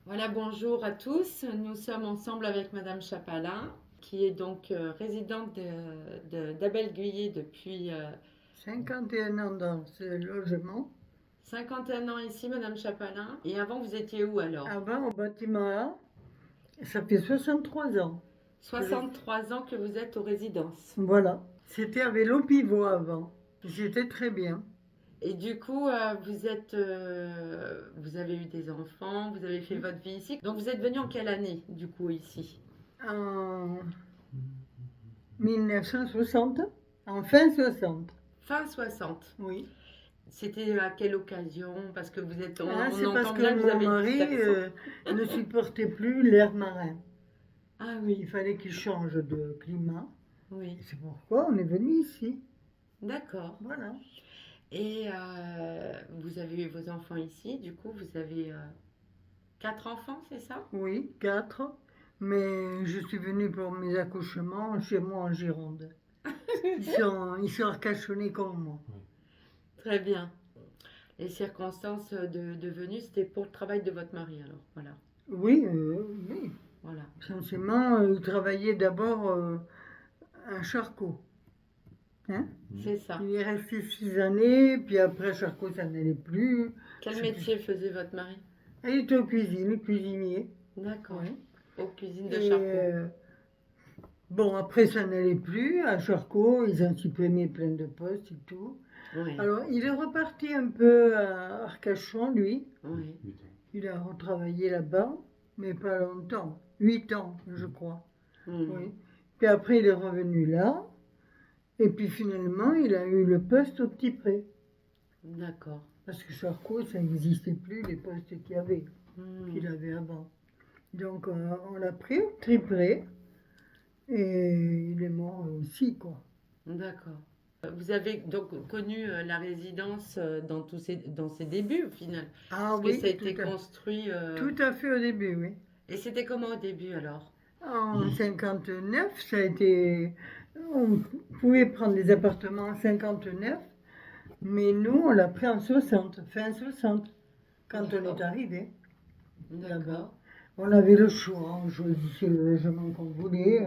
Voilà, bonjour à tous. Nous sommes ensemble avec Madame Chapalin, qui est donc résidente d'Abel Guyé depuis 51 ans dans ce logement. 51 ans ici, Madame Chapalin. Et avant, vous étiez où alors? Avant, au bâtiment A, ça fait 63 ans. 63 ans que vous êtes aux résidences. Voilà. C'était à vélo pivot avant. J'étais très bien. Et du coup, vous avez eu des enfants, vous avez fait votre vie ici. Donc vous êtes venu en quelle année, du coup, ici? En 1960, en fin 60. Fin 60. Oui. C'était à quelle occasion? Parce que vous êtes, on C'est parce entend bien que que vous mon avez un petit mari accent. ne supportait plus l'air marin. Ah Il oui, fallait qu'il change de climat. oui, Et c'est pourquoi on est venu ici. d'accord. Voilà. Et vous avez eu vos enfants ici, du coup, vous avez 4 enfants, c'est ça? Oui, 4. Mais je suis venue pour mes accouchements chez moi en Gironde. Ils sont arcachonnés comme moi. Très bien. Les circonstances de venue, c'était pour le travail de votre mari, alors, voilà. Oui. Voilà. Essentiellement, il travaillait d'abord à Charcot. Hein. C'est ça. Il est resté 6 années, puis après Charcot, ça n'allait plus. Quel métier faisait votre mari? Il était au cuisine, cuisinier. D'accord. Oui. Aux cuisines de Et Charcot. bon, après, ça n'allait plus. À Charcot, ils ont supprimé plein de postes et tout. Oui, Alors, il est reparti un peu à Arcachon, lui. oui. Il a retravaillé là-bas, mais pas longtemps. 8 ans, je crois. Hmm. Oui. Puis après, il est revenu là. Et puis finalement, il a eu le poste au Petit Pré. D'accord. Parce que Charcot, ça n'existait plus, les postes Hmm. qu'il avait avant. Donc, on l'a pris au Petit Pré. Et il est mort aussi, quoi. D'accord. Vous avez donc connu la résidence dans ses débuts, au final. Ah Parce que ça a oui, été construit. tout à fait au début, oui. Et c'était comment au début alors? En 59, ça a été. On pouvait prendre des appartements en 59, mais nous, on l'a pris en 60, fin 60, quand on est arrivé là-bas. D'accord. On avait le choix, on choisissait le logement qu'on voulait.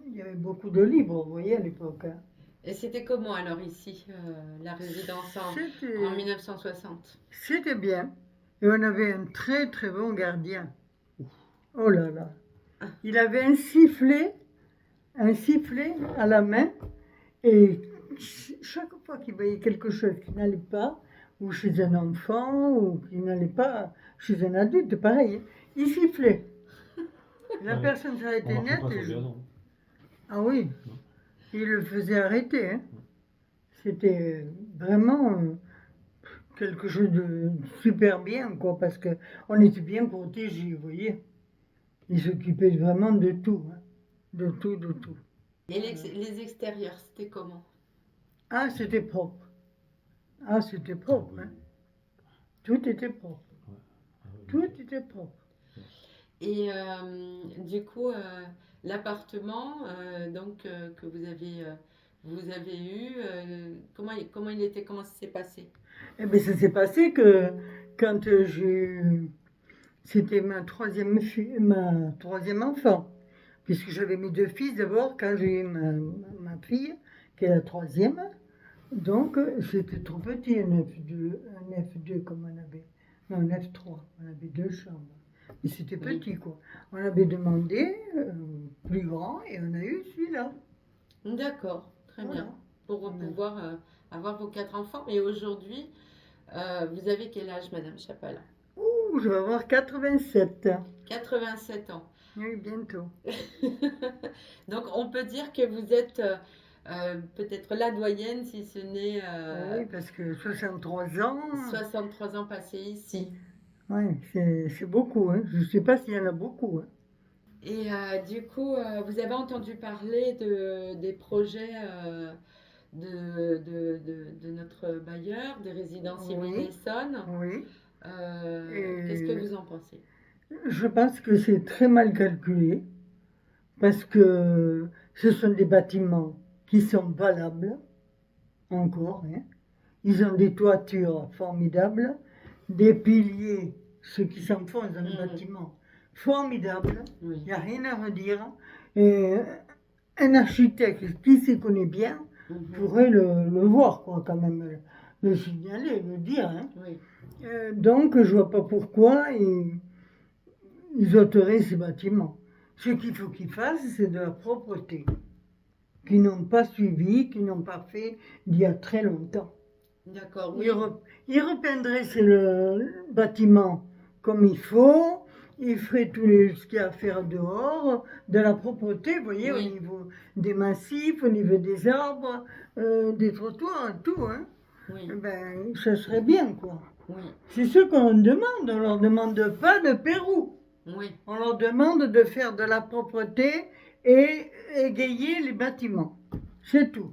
Il y avait beaucoup de libres, vous voyez, à l'époque. Hein. Et c'était comment alors ici, la résidence en C'était 1960? c'était bien. Et on avait un très très bon gardien. Oh là là. Il avait un sifflet à la main. Et chaque fois qu'il voyait quelque chose qui n'allait pas, ou chez un enfant, ou qui n'allait pas chez un adulte, pareil, il sifflait. La Ouais. personne s'arrêtait On marche net pas et sur le gazon. Ah oui, Non. il le faisait arrêter. Hein. C'était vraiment quelque chose de super bien, quoi, parce que on était bien protégés, vous voyez. Il s'occupait vraiment de tout, hein. De tout, de tout. Et les extérieurs, c'était comment? Ah, c'était propre. Ah, c'était propre, hein. Tout était propre. Ouais. Ah oui. Tout était propre. Et du coup, l'appartement que vous avez eu, comment il était, comment ça s'est passé? Eh bien, ça s'est passé que quand j'ai eu. C'était ma troisième fille, ma troisième enfant. Puisque j'avais mes 2 fils d'abord quand j'ai eu ma fille, qui est la troisième. Donc, c'était trop petit, un F2 comme on avait. Non, un F3. On avait 2 chambres. Mais c'était Oui. petit, quoi. On avait demandé plus grand et on a eu celui-là. D'accord, très Voilà. bien. Pour Ouais. pouvoir avoir vos 4 enfants. Et aujourd'hui, vous avez quel âge, Madame Chapalin? Ouh, je vais avoir 87. 87 ans. Oui, bientôt. Donc, on peut dire que vous êtes peut-être la doyenne, si ce n'est Oui, parce que 63 ans, 63 ans passés ici. ouais, c'est beaucoup. Hein. Je ne sais pas s'il y en a beaucoup. Hein. Et du coup, vous avez entendu parler des projets de notre bailleur, des résidences Oui, Yvine Essonne. oui. Qu'est-ce que Et vous en pensez? je pense que c'est très mal calculé parce que ce sont des bâtiments qui sont valables encore. Hein. Ils ont des toitures formidables, des piliers ceux qui s'enfoncent dans le Mhm. bâtiment. Formidable, Oui. il n'y a rien à redire. Et un architecte qui s'y connaît bien Mhm. pourrait le voir, quoi, quand même, le signaler, le dire. Hein. Oui. Donc, je vois pas pourquoi ils ôteraient ces bâtiments. Ce qu'il faut qu'ils fassent, c'est de la propreté, qu'ils n'ont pas suivi, qu'ils n'ont pas fait d'il y a très longtemps. D'accord, oui. Ils repeindraient le bâtiment comme il faut, ils feraient ce qu'il y a à faire dehors, de la propreté, vous voyez, Oui. au niveau des massifs, au niveau des arbres, des trottoirs, tout, hein. Oui. Eh ben, ça serait bien, quoi. Oui. C'est ce qu'on demande, on leur demande pas de Pérou. Oui. On leur demande de faire de la propreté et égayer les bâtiments. C'est tout.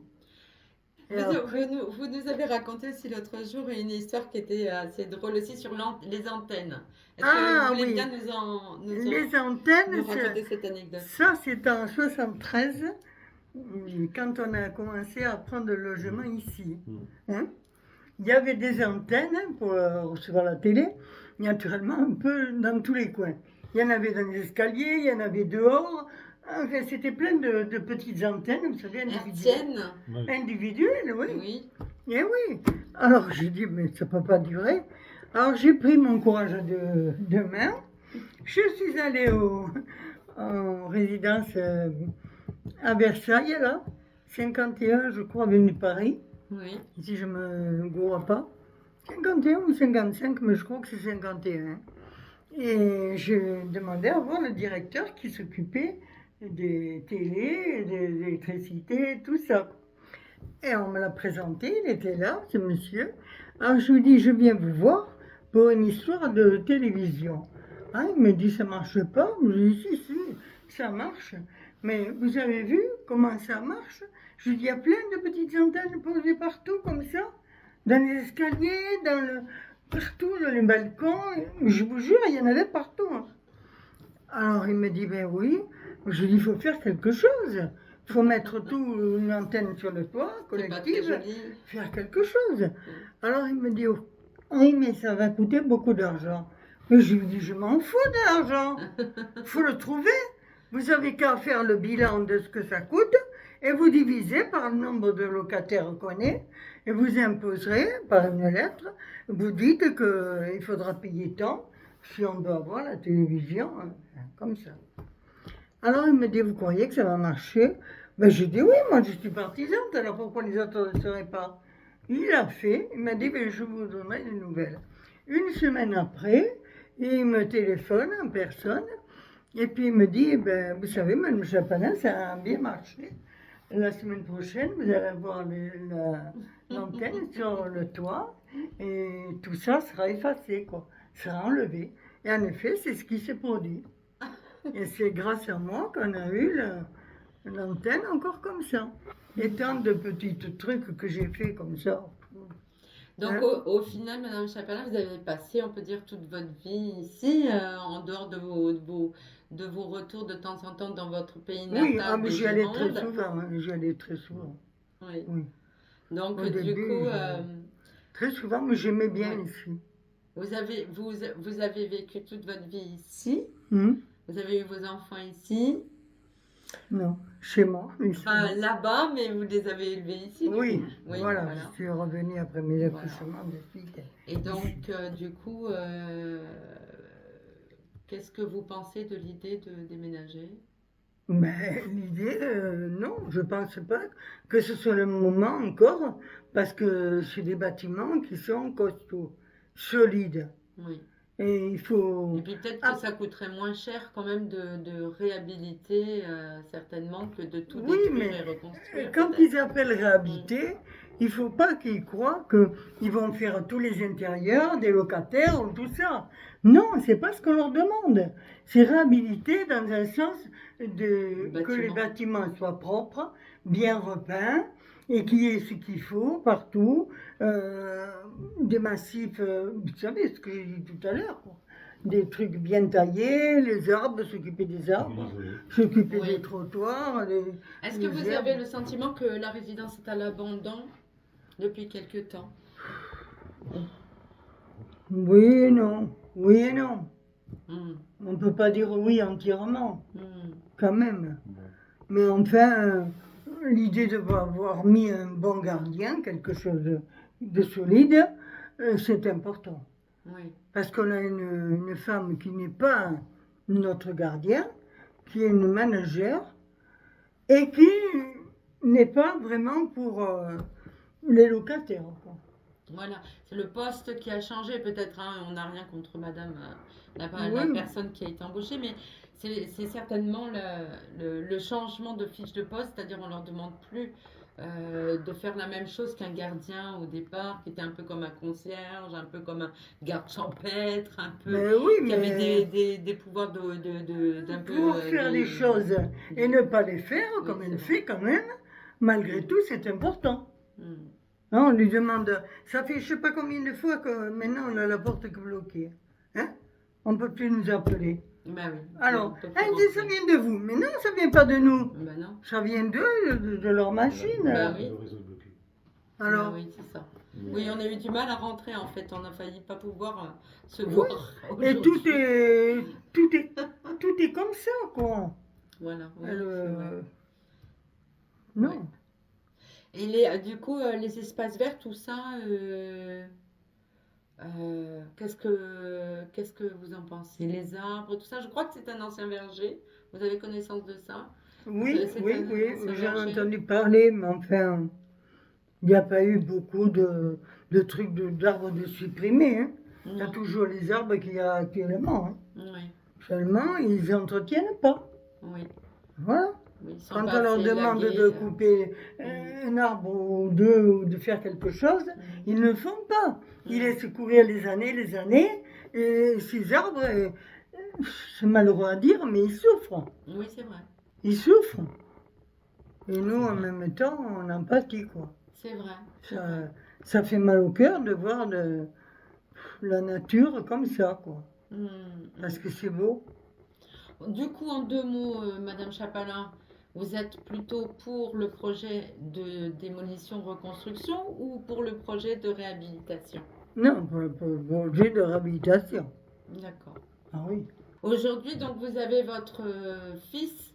Et après, Vous nous avez raconté aussi l'autre jour une histoire qui était assez drôle aussi sur les antennes. Est-ce que vous voulez oui, bien les antennes, nous raconter cette anecdote? ça c'est en 73, quand on a commencé à prendre le logement ici. Hein. Il y avait des antennes pour recevoir la télé, naturellement un peu dans tous les coins. Il y en avait dans les escaliers, il y en avait dehors. Enfin, c'était plein de petites antennes, vous savez, Hertzienne? individuelles, oui. Oui. Eh oui. Alors j'ai dit, mais ça ne peut pas durer. Alors j'ai pris mon courage de main. Je suis allée en résidence à Versailles, là, 51, je crois, avenue de Paris, Oui. si je ne me gourre pas. 51 ou 55, mais je crois que c'est 51. Et j'ai demandé à voir le directeur qui s'occupait des télés, de l'électricité, tout ça. Et on me l'a présenté, il était là, ce monsieur. Alors je lui dis, je viens vous voir pour une histoire de télévision. Ah, il me dit, ça marche pas. Je lui dis, si, ça marche. Mais vous avez vu comment ça marche? Je lui dis, il y a plein de petites antennes posées partout comme ça, dans les escaliers, partout, dans les balcons. Je vous jure, il y en avait partout. Hein. Alors il me dit, ben oui. Je lui dis, il faut faire quelque chose. Il faut mettre tout une antenne sur le toit, C'est pas très collective, joli. faire quelque chose. Alors il me dit, oh, oui, mais ça va coûter beaucoup d'argent. Mais je lui dis, je m'en fous de l'argent. Il faut le trouver. Vous avez qu'à faire le bilan de ce que ça coûte et vous divisez par le nombre de locataires qu'on est et vous imposerez par une lettre, vous dites qu'il faudra payer tant si on doit avoir la télévision, comme ça. Alors il me dit, vous croyez que ça va marcher? Ben je dis, oui, moi je suis partisante, alors pourquoi les autres ne le seraient pas? Il a fait, il m'a dit, ben, je vous donnerai des nouvelles. Une semaine après, il me téléphone en personne, et puis il me dit, ben, vous savez, Mme Chapalin, ça a bien marché. La semaine prochaine, vous allez avoir l'antenne sur le toit, et tout ça sera effacé, quoi, sera enlevé. Et en effet, c'est ce qui s'est produit. Et c'est grâce à moi qu'on a eu l'antenne encore comme ça. Et tant de petits trucs que j'ai fait comme ça. Donc Hein? au final, Madame Chapelin, vous avez passé, on peut dire, toute votre vie ici, en dehors de vos retours de temps en temps dans votre pays Oui, natal mais de j'y allais très Gironde. souvent. Hein, j'y allais très souvent. Oui. Oui. Donc Au du début, coup, très souvent, mais j'aimais bien ouais. ici. Vous avez vécu toute votre vie ici. Hum? Vous avez eu vos enfants ici. Non, chez moi. Ici. Enfin, là-bas, mais vous les avez élevés ici. Du Oui, coup. Oui, voilà, je suis revenue après mes Voilà. accouchements de filles. Et donc, du coup, qu'est-ce que vous pensez de l'idée de déménager? Mais l'idée, non, je pense pas que ce soit le moment encore, parce que c'est des bâtiments qui sont costauds, solides. Oui. Et il faut. Et puis peut-être que ça coûterait moins cher quand même de réhabiliter, certainement, que de tout Oui, détruire mais et reconstruire. quand peut-être. ils appellent réhabiliter, il faut pas qu'ils croient qu'ils vont faire tous les intérieurs des locataires ou tout ça. Non, c'est pas ce qu'on leur demande. C'est réhabiliter dans un sens que les bâtiments soient propres, bien repeints, et qu'il y ait ce qu'il faut partout. Des massifs, vous savez ce que j'ai dit tout à l'heure, quoi. Des trucs bien taillés, les arbres, s'occuper des arbres, s'occuper Oui. des trottoirs. Est-ce que les vous herbes. avez le sentiment que la résidence est à l'abandon depuis quelque temps? Oui et non. Oui et non. Hmm, On ne peut pas dire oui entièrement, hmm. quand même. Mais enfin, l'idée d'avoir mis un bon gardien, quelque chose de solide, c'est important. Oui, Parce qu'on a une femme qui n'est pas notre gardien, qui est une manager, et qui n'est pas vraiment pour les locataires, quoi. voilà. C'est le poste qui a changé peut-être, hein. On n'a rien contre madame, la Oui, personne qui a été embauchée, mais c'est certainement le changement de fiche de poste, c'est-à-dire on leur demande plus de faire la même chose qu'un gardien au départ, qui était un peu comme un concierge, un peu comme un garde champêtre, un peu, mais oui, qui avait mais des pouvoirs d'un peu pour faire les choses et ne pas les faire, Oui, comme c'est elle vrai. fait quand même, malgré tout, c'est important. Hmm. Hein, on lui demande, ça fait je sais pas combien de fois que maintenant on a la porte bloquée. Hein? On ne peut plus nous appeler. Bah oui, on Alors, peut plus elle dit ça rentrer. vient de vous. Mais non, ça vient pas de nous. Bah non. Ça vient d'eux, de leur machine. Bah oui. Le réseau est bloqué. Bah Alors, oui, c'est ça. Oui, on a eu du mal à rentrer en fait. On a failli pas pouvoir se oui. voir Et tout aujourd'hui. est, tout est, tout est comme ça, quoi. Voilà, oui, Elle, c'est vrai. non. Ouais. Et du coup, les espaces verts, tout ça, qu'est-ce que vous en pensez? Les arbres, tout ça, je crois que c'est un ancien verger. Vous avez connaissance de ça? Oui, C'est oui, un oui, ancien j'en ai verger? entendu parler, mais enfin, il n'y a pas eu beaucoup de trucs d'arbres de supprimés. Hein. Il y a Non. toujours les arbres qu'il y a actuellement. Hein. Oui, Seulement, ils n'entretiennent pas. oui, Voilà. oui. Ils sont Quand pas on leur assez demande élagués. de couper Mm, un arbre ou deux ou de faire quelque chose, mm, ils ne le font pas. Ils mm. laissent courir les années, et ces arbres, c'est malheureux à dire, mais ils souffrent. Oui, c'est vrai. Ils souffrent. Et nous, C'est en vrai. même temps, on en pâtit, quoi. C'est vrai. C'est vrai. Ça fait mal au cœur de voir la nature comme ça, quoi. Mm, mm. Parce que c'est beau. Du coup, en deux mots, Madame Chapalin, vous êtes plutôt pour le projet de démolition-reconstruction ou pour le projet de réhabilitation? Non, pour le projet de réhabilitation. D'accord. Ah oui. Aujourd'hui, donc, vous avez votre fils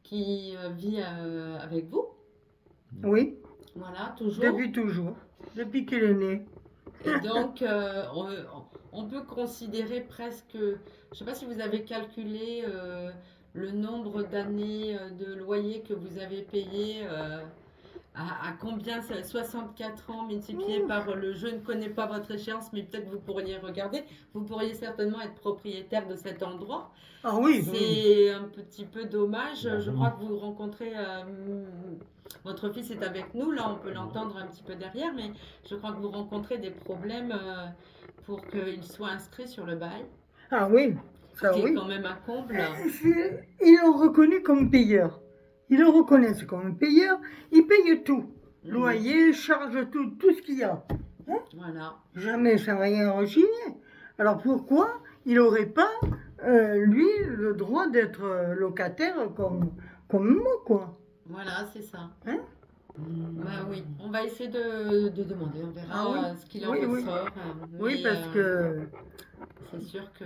qui vit avec vous, Oui, voilà, toujours. depuis toujours. Depuis qu'il est né. Et donc, on peut considérer presque, je ne sais pas si vous avez calculé le nombre d'années de loyer que vous avez payé, à combien, 64 ans multiplié par je ne connais pas votre échéance, mais peut-être vous pourriez regarder, vous pourriez certainement être propriétaire de cet endroit. Ah oui, oui. C'est un petit peu dommage. Je Largement. crois que vous rencontrez. Votre fils est avec nous, là on peut l'entendre un petit peu derrière, mais je crois que vous rencontrez des problèmes pour qu'il soit inscrit sur le bail, Ah oui, ce ça qui est oui. quand même un comble. Ils l'ont reconnu comme payeur. Ils le reconnaissent comme payeur. Ils payent tout. Mhm. Loyer, charge, tout ce qu'il y a. Voilà. Jamais sans rien rechigner. Alors pourquoi il n'aurait pas, lui, le droit d'être locataire comme moi, quoi. Voilà, c'est ça. Hein? Bah oui, on va essayer de demander, on verra Ah oui. ce qu'il en Oui, oui. ressort. Oui, Mais, parce que c'est sûr que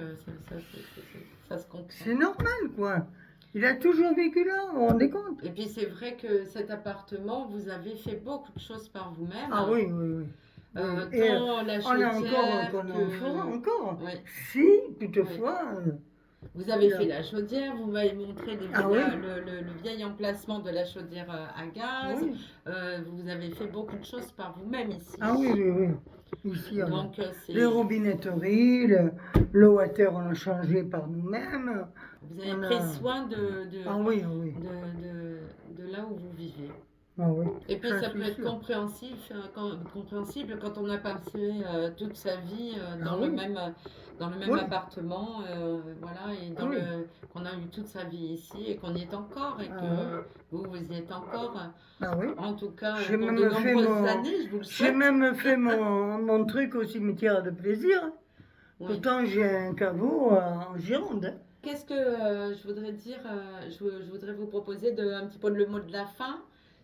ça se comprend. c'est normal, quoi. Il a toujours vécu là, vous vous rendez compte? Et puis c'est vrai que cet appartement, vous avez fait beaucoup de choses par vous-même. Ah oui, oui, oui. Et Tant la on a chaudière qu'on en fera que... encore. Oui. Si, toutefois, Vous avez là. fait la chaudière, vous m'avez montré Ah oui. le vieil emplacement de la chaudière à gaz. Oui. Vous avez fait beaucoup de choses par vous-même ici. Ah oui, oui, oui. Ici, on a Donc c'est... les robinetteries, le water, on a changé par nous-mêmes. Vous avez on pris a- soin Ah oui, ah oui. de là où vous vivez. Ah oui. Et puis ça c'est peut être sûr. compréhensible quand on a passé toute sa vie Ah oui. dans le même Oui. appartement, voilà, et Ah oui. qu'on a eu toute sa vie ici et qu'on y est encore et Ah que vous y êtes encore. Ah oui. En tout cas, J'ai pour même de fait nombreuses mon- années, je vous le J'ai souhaite. même fait mon truc au cimetière de plaisir. Oui. Pourtant, j'ai un caveau en Gironde. Hein. Qu'est-ce que je voudrais dire je voudrais vous proposer un petit peu le mot de la fin.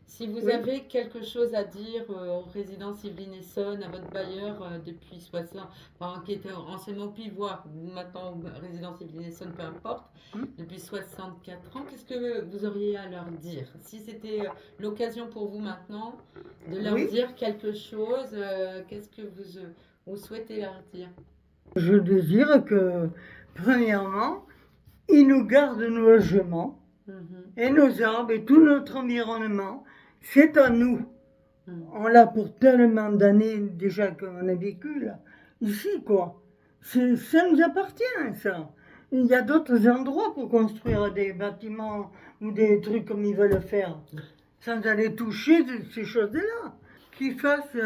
Si vous Oui. avez quelque chose à dire aux résidences Yvelines Essonnes, à votre bailleur depuis 60, enfin, qui était anciennement Pivoire, ou maintenant résidence Yvelines Essonnes, peu importe, Hmm. depuis 64 ans, qu'est-ce que vous auriez à leur dire? Si c'était l'occasion pour vous maintenant de leur Oui, dire quelque chose, qu'est-ce que vous souhaitez leur dire? je désire que, premièrement, ils nous gardent nos logements Mhm, et nos arbres et tout notre environnement. C'est à nous. mhm. On l'a pour tellement d'années déjà qu'on a vécu là. Ici, quoi. Ça nous appartient, ça. Il y a d'autres endroits pour construire des bâtiments ou des trucs comme ils veulent faire, sans aller toucher ces choses-là. Qu'ils fassent,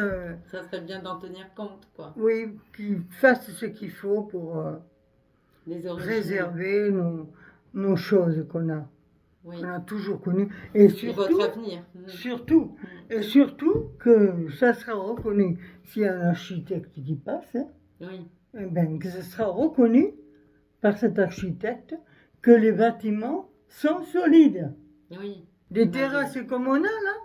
Ça serait bien d'en tenir compte, quoi. oui, qu'ils fassent ce qu'il faut pour Les origines. préserver nos choses Oui. qu'on a toujours connues. Et Et surtout, votre avenir. Mhm. surtout, et surtout que ça sera reconnu. S'il y a un architecte qui passe, hein, Oui, eh ben, que ce sera reconnu par cet architecte que les bâtiments sont solides. oui. Des Bah, terrasses comme on a là,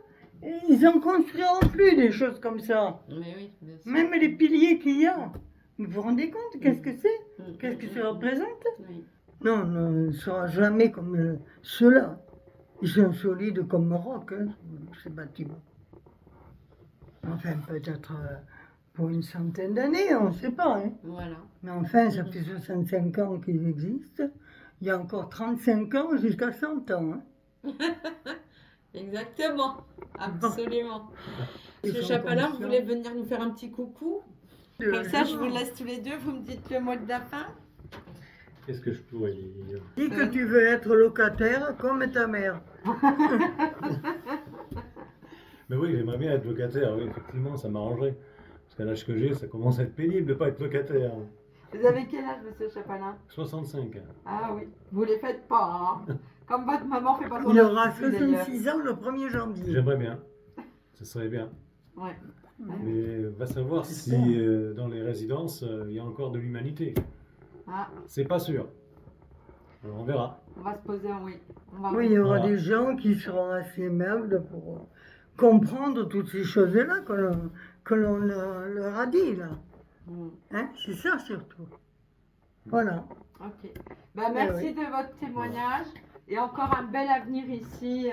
et ils en construiront plus des choses comme ça. Mais oui, bien sûr. Même les piliers qu'il y a. Vous vous rendez compte qu'est-ce que c'est? Mhm, Qu'est-ce que mhm, ça mhm. représente? Oui. Non, non, il ne sera jamais comme ceux-là. Ils sont solides comme roc, hein, ces bâtiments. Enfin, peut-être pour une centaine d'années, on ne sait pas. Hein. Voilà. Mais enfin, ça fait 65 ans qu'ils existent. Il y a encore 35 ans jusqu'à 100 ans. Hein. Exactement. Absolument. Ils Monsieur sont Chapalin, vous conscients voulez venir nous faire un petit coucou? de Comme ça, je gens. vous laisse tous les deux. Vous me dites le mot de la fin. Qu'est-ce que je pourrais dire? Dis que tu veux être locataire comme ta mère. Mais oui, j'aimerais bien être locataire, oui, effectivement, ça m'arrangerait. Parce qu'à l'âge que j'ai, ça commence à être pénible de ne pas être locataire. Vous avez quel âge, monsieur Chapalin? 65. Ah oui, vous les faites pas, hein. Comme votre maman fait pas son Il aura anniversaire, d'ailleurs. 66 ans le 1er janvier. J'aimerais bien. Ça serait bien. Ouais. Mais va savoir si J'espère. dans les résidences, il y a encore de l'humanité. Ah, C'est pas sûr. Alors, on verra. on va se poser un oui. On va Oui, il y aura Voilà. des gens qui seront assez aimables pour comprendre toutes ces choses-là que l'on leur a dit, là. Mm. Hein, c'est ça surtout. Voilà. Ok. Bah, merci oui. de votre témoignage. Et encore un bel avenir ici,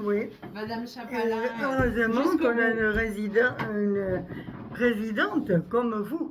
Oui. Madame Et Chapalin. heureusement jusqu'au qu'on a bout. une présidente comme vous.